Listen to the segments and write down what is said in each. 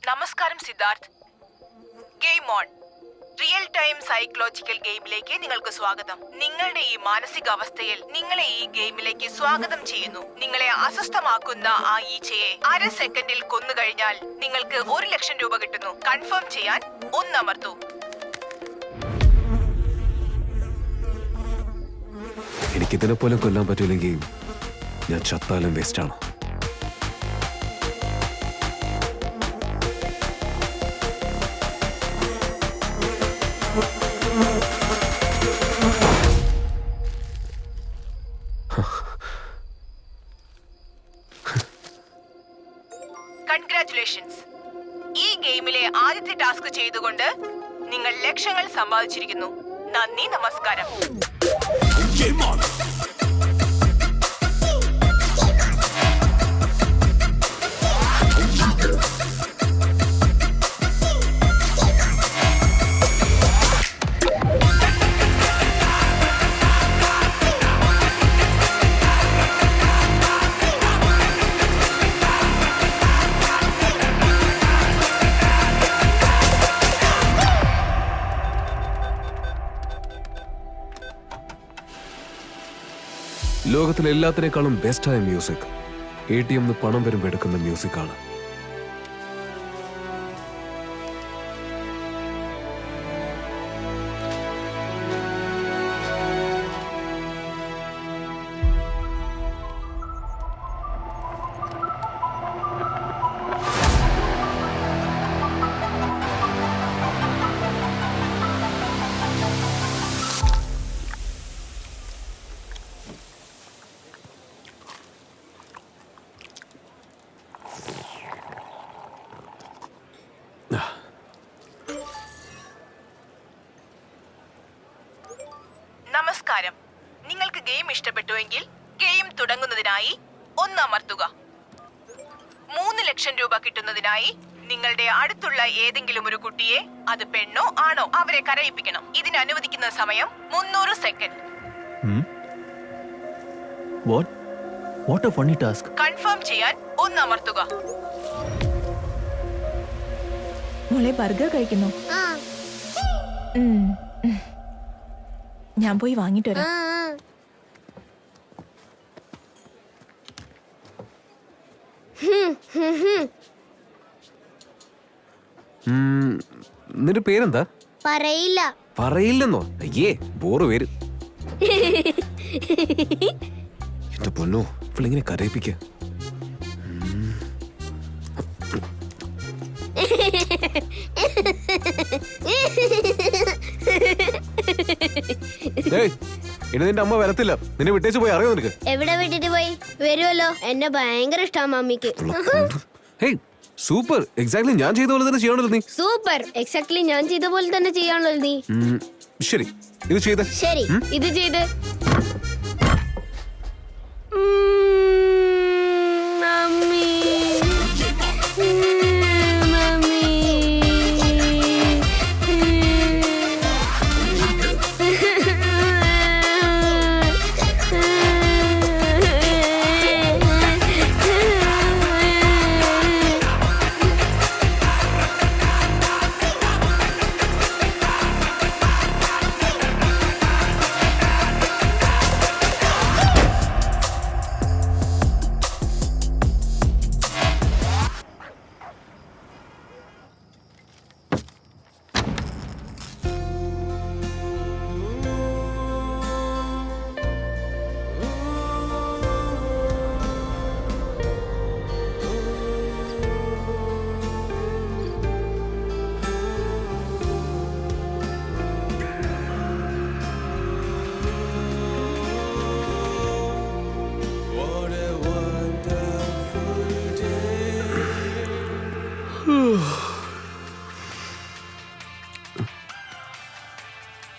നമസ്കാരം Siddharth. Game on. Real time psychological ഗെയിമിലേക്ക് നിങ്ങൾക്ക് സ്വാഗതം. നിങ്ങളുടെ ഈ മാനസികാവസ്ഥയിൽ നിങ്ങളെ ഈ ഗെയിമിലേക്ക് സ്വാഗതം ചെയ്യുന്നു. നിങ്ങളെ അസ്വസ്ഥമാക്കുന്ന ആ ഈച്ചയെ അര സെക്കൻഡിൽ കൊന്നുകഴിഞ്ഞാൽ നിങ്ങൾക്ക് 1 ലക്ഷം രൂപ കിട്ടുന്നു. കൺഫേം ചെയ്യാൻ ഒന്നമർത്തൂ. എനിക്കിതിനെ പോലും കൊല്ലാൻ പറ്റൂലെങ്കിൽ ഞാൻ ചത്താലും വേസ്റ്റാണ്. കൺഗ്രാറ്റുലേഷൻസ്. ഈ ഗെയിമിലെ ആദ്യത്തെ ടാസ്ക് ചെയ്തുകൊണ്ട് നിങ്ങൾ ലക്ഷങ്ങൾ സമ്പാദിച്ചിരിക്കുന്നു. നന്ദി, നമസ്കാരം. ലോകത്തിലെ എല്ലാത്തിനേക്കാളും ബെസ്റ്റായ മ്യൂസിക് ATM പണം വരുമ്പോൾ എടുക്കുന്ന മ്യൂസിക്കാണ്. നമസ്കാരം. നിങ്ങൾക്ക് ഗെയിം ഇഷ്ടപ്പെട്ടുവെങ്കിൽ ഗെയിം തുടങ്ങുന്നതിനായി ഒന്നമർത്തുക. 3 ലക്ഷം രൂപ കിട്ടുന്നതിനായി നിങ്ങളുടെ അടുത്തുള്ള ഏതെങ്കിലും ഒരു കുട്ടിയെ, അത് പെണ്ണോ ആണോ, അവരെ കരയിപ്പിക്കണം. ഇതിന് അനുവദിക്കുന്ന സമയം 300 second. What a funny task. Confirm ചെയ്യാൻ ഒന്നമർത്തുക. മോളെ ബർഗർ കഴിക്കുന്നു. ഞാൻ പോയി വാങ്ങിട്ട് വരാം. നിന്റെ പേരെന്താ? പറയില്ല. പറയില്ലെന്നോ? അയ്യേ, ബോറ് പേര്. എന്റെ പൊന്നോ, ഇവളിങ്ങനെ കരയിപ്പിക്ക. ഇനി നിന്റെ അമ്മ വരത്തില്ല. നിന്നെ വിട്ടേച്ച് പോയി അറിയോ നിനക്ക്? എവിടെ വിട്ടിട്ട് പോയി? വരുമല്ലോ. എന്നെ ഭയങ്കര ഇഷ്ടമാണ് മമ്മിക്ക്. Hey, super. എക്സാക്ട്ലി ഞാൻ ചെയ്ത പോലെ തന്നെ ചെയ്യണല്ലോ നീ. സൂപ്പർ. എക്സാക്ട്ലി ഞാൻ ചെയ്ത പോലെ തന്നെ ചെയ്യാണല്ലോ നീ. ശരി, ഇത് ചെയ്ത. ശരി, ഇത് ചെയ്ത്. Mummy, mummy.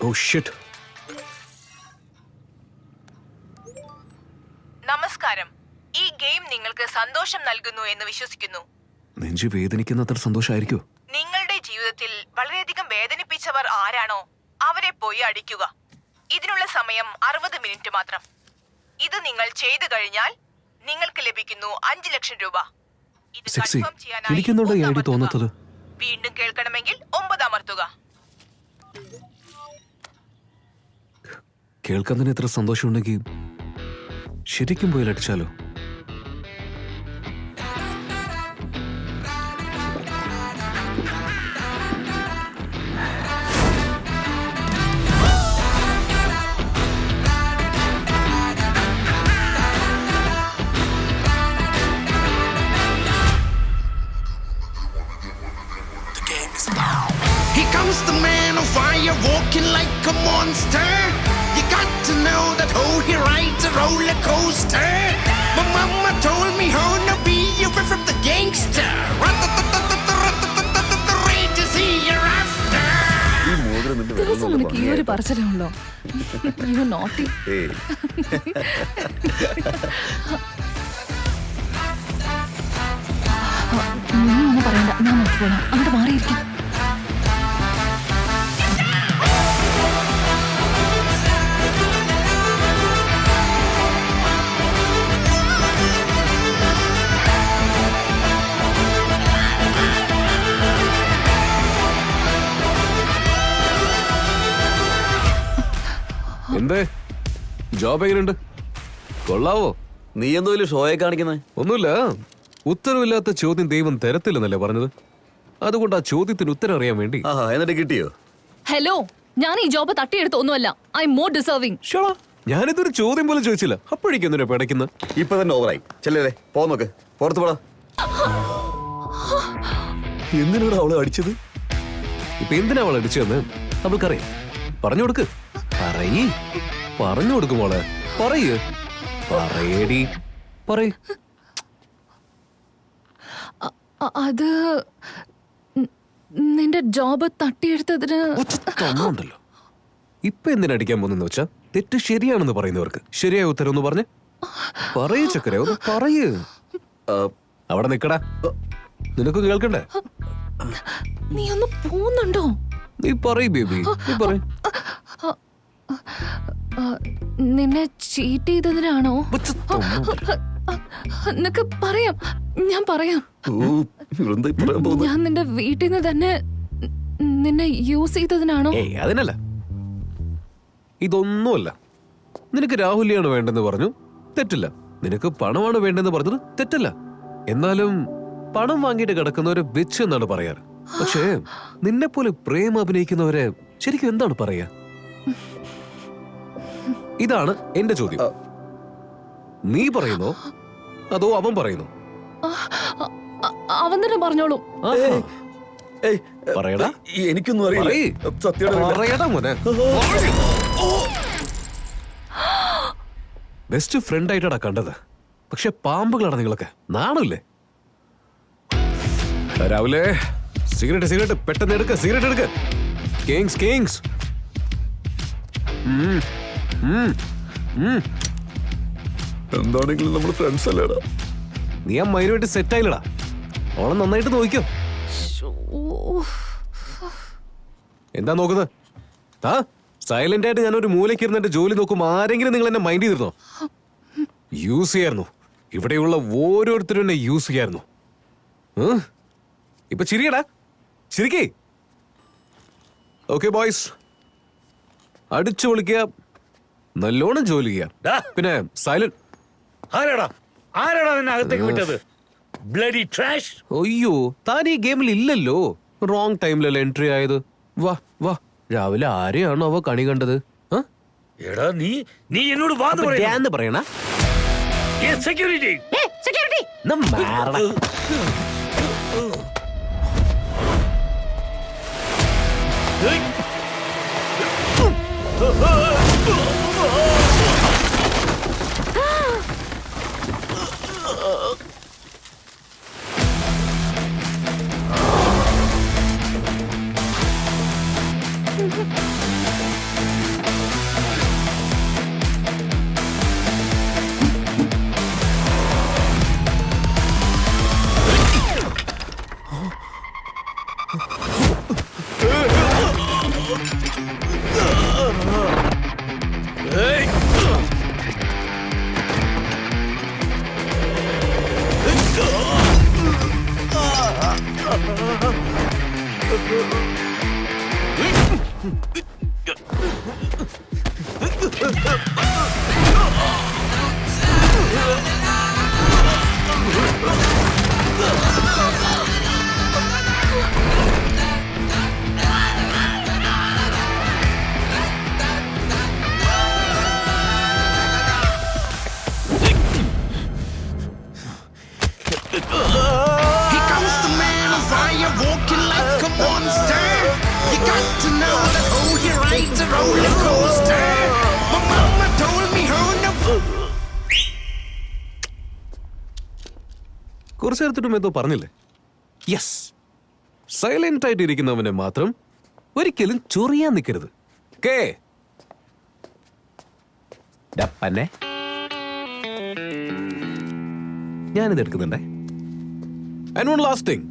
Oh shit. നമസ്കാരം. ഈ ഗെയിം നിങ്ങൾക്ക് സന്തോഷം നൽകുന്നു എന്ന് വിശ്വസിക്കുന്നു. നെഞ്ചു വേദനിക്കുന്നത്ര സന്തോഷമായിരിക്കോ? നിങ്ങളുടെ ജീവിതത്തിൽ വളരെയധികം വേദനിപ്പിച്ചവർ ആരാണോ അവരെ പോയി അടിക്കുക. ഇതിനുള്ള സമയം 60 മിനിറ്റ് മാത്രം. ഇത് നിങ്ങൾ ചെയ്തു കഴിഞ്ഞാൽ നിങ്ങൾക്ക് ലഭിക്കുന്നു 5 ലക്ഷം രൂപ. ഇത് സെക്സി, confirm ചെയ്യാനായി എനിക്കെന്തുകൊണ്ടാ ഈ 1 ഐഡിയ അമർത്തുക. തോന്നാത്തത്? വീണ്ടും കേൾക്കണമെങ്കിൽ 9 അമർത്തുക. കേൾക്കാൻ തന്നെ എത്ര സന്തോഷമുണ്ടെങ്കിൽ ശരിക്കും പോയി അടിച്ചാലോ? Here comes the man on fire, walking like a monster. You got to know that he rides a roller coaster. My mama told me how to be away from the gangster. Ready to see you after. ദിവസം നിനക്ക് ഈ ഒരു പറച്ചിലേ ഉള്ളോ? You naughty. നീ ഒന്നും പറയണ്ട, ഞാൻ നോക്കിക്കോളാം. അങ്ങോട്ട് മാറിയിരിക്കും. എന്തേ, ജോബ് എങ്ങനെയുണ്ട്? കൊള്ളാവോ? നീ എന്തോ ഷോയെ കാണിക്കുന്നത്? ഒന്നുമില്ല, ഉത്തരവില്ലാത്ത ചോദ്യം ദൈവം തരത്തില്ലെന്നല്ലേ പറഞ്ഞത്? അതുകൊണ്ട് ആ ചോദ്യത്തിന് ഉത്തരം അറിയാൻ വേണ്ടി. ആഹാ, എന്നിട്ട് കിട്ടിയോ? ഹലോ, ഞാൻ ഈ ജോബ് തട്ടിയെടുത്തൊന്നുമല്ല. I'm more deserving. ഷോളാ, ഞാനിതൊരു ചോദ്യം പോലും ചോദിച്ചില്ല. അപ്പോഴേക്കും എന്തിനാ പിടയ്ക്കുന്നത്? ഇപ്പൊ തന്നെ ഓവറായി. ചെല്ലേ പോ, നോക്ക്, പുറത്ത് പോടാ. എന്തിനാണ് അവളെ അടിച്ചത്? ഇപ്പൊ എന്തിനാ അവൾ അടിച്ചതെന്ന് അവൾക്കറിയാം. പറഞ്ഞു കൊടുക്ക്. പറഞ്ഞു കൊടുക്കും മോളെ. പറയേടി, പറയ്. അത് നിന്റെ ജോബ് തട്ടിയെടുത്തതിന് ഉണ്ടല്ലോ. ഇപ്പൊ എന്തിനാ അടിക്കാൻ പോകുന്നെന്ന് വെച്ചാ തെറ്റ് ശരിയാണെന്ന് പറയുന്നവർക്ക് ശരിയായ ഉത്തരം ഒന്ന് പറഞ്ഞ് പറയൂ ചക്കര, ഒന്ന് പറയൂ. അവിടെ നിക്കടാ, നിനക്ക് കേൾക്കണ്ടേ? നീ ഒന്ന് പോകുന്നുണ്ടോ? നീ പറയ് ബേബി, നീ പറയ്. നിന്നെ ചീറ്റ് ചെയ്തതിനാണോ? നിനക്ക് പറയാം, ഞാൻ പറയാം. ഞാൻ നിന്റെ വീട്ടിൽ നിന്ന് തന്നെ നിന്നെ യൂസ് ചെയ്തതിനാണോ? ഏയ്, അതിനല്ല. ഇതൊന്നുമല്ല. നിനക്ക് രാഹുലിയാണ് വേണ്ടെന്ന് പറഞ്ഞു, തെറ്റില്ല. നിനക്ക് പണമാണ് വേണ്ടെന്ന് പറഞ്ഞത് തെറ്റല്ല. എന്നാലും പണം വാങ്ങിയിട്ട് കിടക്കുന്നവരെ വെച്ച് എന്നാണ് പറയാറ്. പക്ഷേ നിന്നെ പോലെ പ്രേമം അഭിനയിക്കുന്നവരെ ശരിക്കും എന്താണ് പറയാ? ഇതാണ് എന്റെ ചോദ്യം. നീ പറയുന്നോ അതോ അവൻ പറയുന്നോ? അവൻ തന്നെ പറഞ്ഞോളൂ. പറയടാ. എനിക്കൊന്നും അറിയില്ല. പറയടാ മോനെ. ബെസ്റ്റ് ഫ്രണ്ട് ആയിട്ടാടാ കണ്ടത്. പക്ഷെ പാമ്പുകളാണ് നിങ്ങളൊക്കെ. നാണില്ലേ? രാവിലെ സിഗരറ്റ് പെട്ടെന്ന് എടുക്ക. സിഗരറ്റ് എടുക്ക. കിങ്സ്. എന്താണെങ്കിലും നമ്മൾ ഫ്രണ്ട്സ് അല്ലേടാ. നീ ആ മൈനുമായിട്ട് സെറ്റ് ആയില്ലടാ. ഓളെ നന്നായിട്ട് നോക്കിയോ. എന്താ നോക്കുന്നത്? ആ സൈലന്റ് ആയിട്ട് ഞാനൊരു മൂലയ്ക്ക് ഇരുന്നിട്ട് ജോലി നോക്കും. ആരെങ്കിലും നിങ്ങൾ എന്നെ മൈൻഡ് ചെയ്തിരുന്നോ? യൂസ് ചെയ്യായിരുന്നു. ഇവിടെയുള്ള ഓരോരുത്തരും എന്നെ യൂസ് ചെയ്യായിരുന്നു. ഇപ്പൊ ചിരിയടാ, ചിരിക്കേ. ഓക്കെ ബോയ്സ്, അടിച്ചു പൊളിക്കുക, നല്ലോണം ജോലി ചെയ്യാം. പിന്നെ സൈലന്റ്. ആരാടാ നിന്നെ അകത്തേക്ക് വിട്ടത്? Bloody trash. അയ്യോ, താൻ ഈ ഗെയിമിൽ ഇല്ലല്ലോ. റോങ് ടൈമിലല്ലേ എൻട്രി ആയത്. വാ രാവിലെ ആരെയാണോ അവ കണി കണ്ടത്? എടാ നീ എന്നോട് വാദം പറയണ security. Here comes the man on fire, walking like a monster. You got to know that he rides a roller coaster. My mama told me how no. കുറച്ചു നേരത്തിട്ടും എന്തോ പറഞ്ഞില്ലേ? യെസ്, സൈലന്റ് ആയിട്ട് ഇരിക്കുന്നവനെ മാത്രം ഒരിക്കലും ചൊറിയാൻ നിൽക്കരുത്. കേ ഡപ്പന്നെ, ഞാനിത് എടുക്കുന്നുണ്ടേ. And one last thing.